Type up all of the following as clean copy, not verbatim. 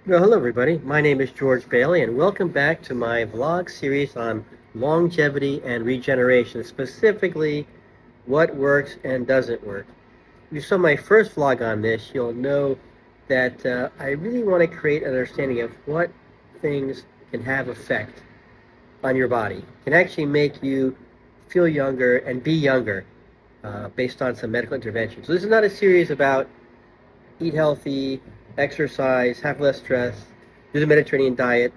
Well, hello everybody. My name is George Bailey, and welcome back to my vlog series on longevity and regeneration, specifically what works and doesn't work. If you saw my first vlog on this, you'll know that I really want to create an understanding of what things can have effect on your body, can actually make you feel younger and be younger based on some medical intervention. So this is not a series about eat healthy, exercise, have less stress, do the Mediterranean diet.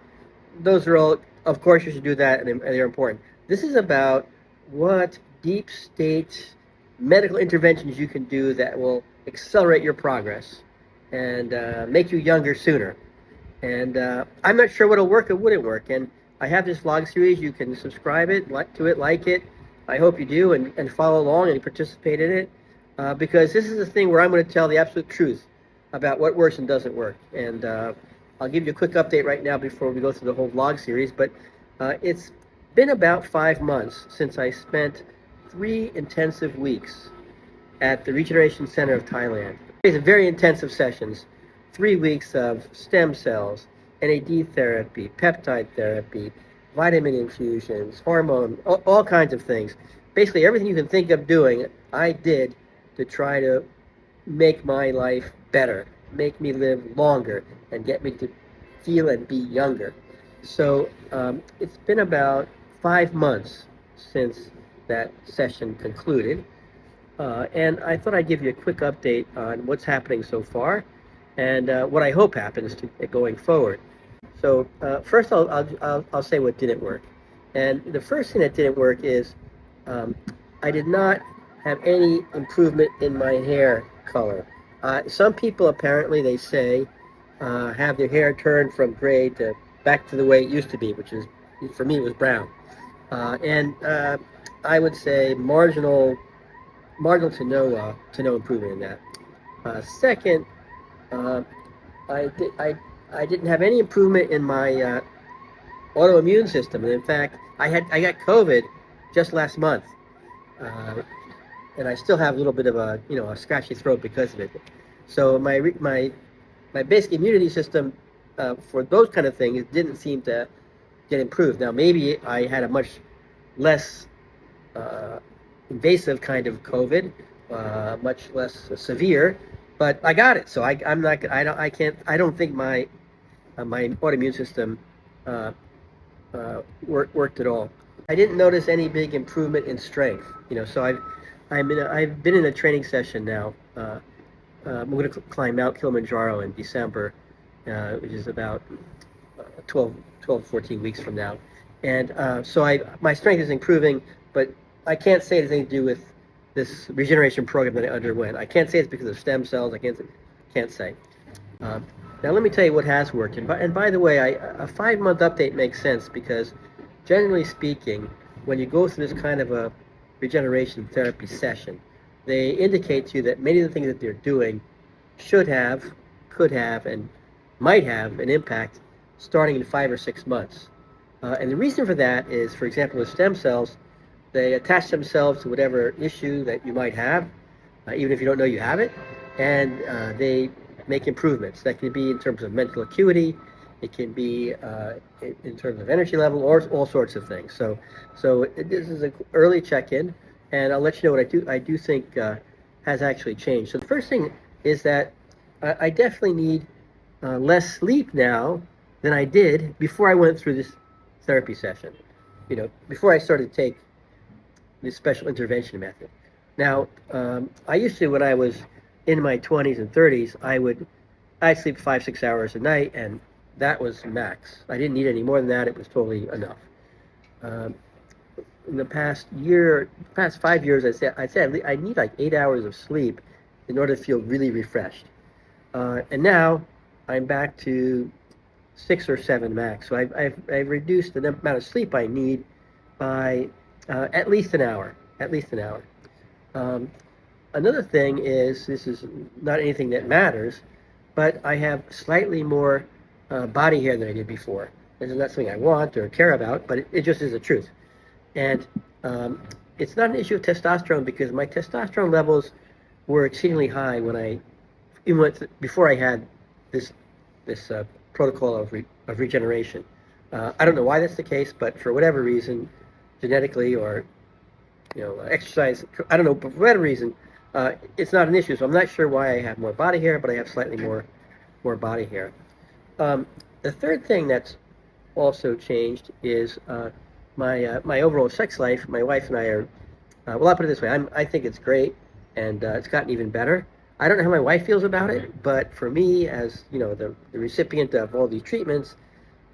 Those are all, of course, you should do that, and they're important. This is about what deep state medical interventions you can do that will accelerate your progress and make you younger sooner. And I'm not sure what'll work or wouldn't work. And I have this vlog series. You can subscribe to it, like it. I hope you do, and follow along and participate in it, because this is the thing where I'm going to tell the absolute truth about what works and doesn't work. And I'll give you a quick update right now before we go through the whole vlog series. But it's been about 5 months since I spent 3 intensive weeks at the Regeneration Center of Thailand. These are very intensive sessions. 3 weeks of stem cells, NAD therapy, peptide therapy, vitamin infusions, hormone, all kinds of things. Basically, everything you can think of doing, I did to try to make my life better, make me live longer, and get me to feel and be younger. So it's been about 5 months since that session concluded. And I thought I'd give you a quick update on what's happening so far and what I hope happens going forward. So first, I'll say what didn't work. And the first thing that didn't work is um, I did not have any improvement in my hair color. Some people apparently, they say, have their hair turned from gray to back to the way it used to be, which is, for me, it was brown. And I would say marginal to no improvement in that. Second, uh, I didn't have any improvement in my autoimmune system, and in fact, I got COVID just last month, uh, and I still have a little bit of a scratchy throat because of it. So my basic immunity system for those kind of things didn't seem to get improved. Now maybe I had a much less uh, invasive kind of COVID, much less severe, but I got it. So I'm not. I don't. I can't. I don't think my autoimmune system uh, worked at all. I didn't notice any big improvement in strength. So I've been in a training session now. I'm going to climb Mount Kilimanjaro in December, which is about 14 weeks from now. And so my strength is improving, but I can't say it has anything to do with this regeneration program that I underwent. I can't say it's because of stem cells. I can't say. Um, Now let me tell you what has worked. And by the way, a 5 month update makes sense because, generally speaking, when you go through this kind of a regeneration therapy session, they indicate to you that many of the things that they're doing should have, could have, and might have an impact starting in 5 or 6 months. And the reason for that is, for example, with stem cells, they attach themselves to whatever issue that you might have, even if you don't know you have it, and they make improvements. That can be in terms of mental acuity, it can be in terms of energy level, or all sorts of things. So this is an early check-in, and I'll let you know what I do think has actually changed. So the first thing is that I definitely need less sleep now than I did before I went through this therapy session. Before I started to take this special intervention method. Now, I used to, when I was in my 20s and 30s, I'd sleep 5, 6 hours a night, and that was max. I didn't need any more than that. It was totally enough. Um, in the past 5 years, I'd say I need like 8 hours of sleep in order to feel really refreshed. And now I'm back to 6 or 7 max. So I've reduced the amount of sleep I need by at least an hour. At least an hour. Um, Another thing is, this is not anything that matters, but I have slightly more body hair than I did before. This is not something I want or care about, but it just is the truth. And it's not an issue of testosterone because my testosterone levels were exceedingly high before I had this protocol of regeneration. I don't know why that's the case, but for whatever reason, genetically or exercise, I don't know, but for whatever reason, it's not an issue. So I'm not sure why I have more body hair, but I have slightly more body hair. The third thing that's also changed is my overall sex life. My wife and I are, well, I'll put it this way. I think it's great, and it's gotten even better. I don't know how my wife feels about it, but for me, as the recipient of all these treatments,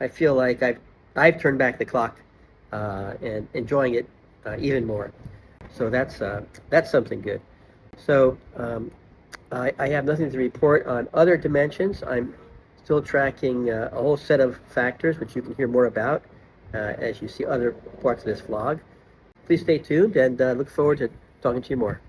I feel like I've turned back the clock and enjoying it even more. So that's something good. So I have nothing to report on other dimensions. I'm still tracking a whole set of factors, which you can hear more about as you see other parts of this vlog. Please stay tuned and look forward to talking to you more.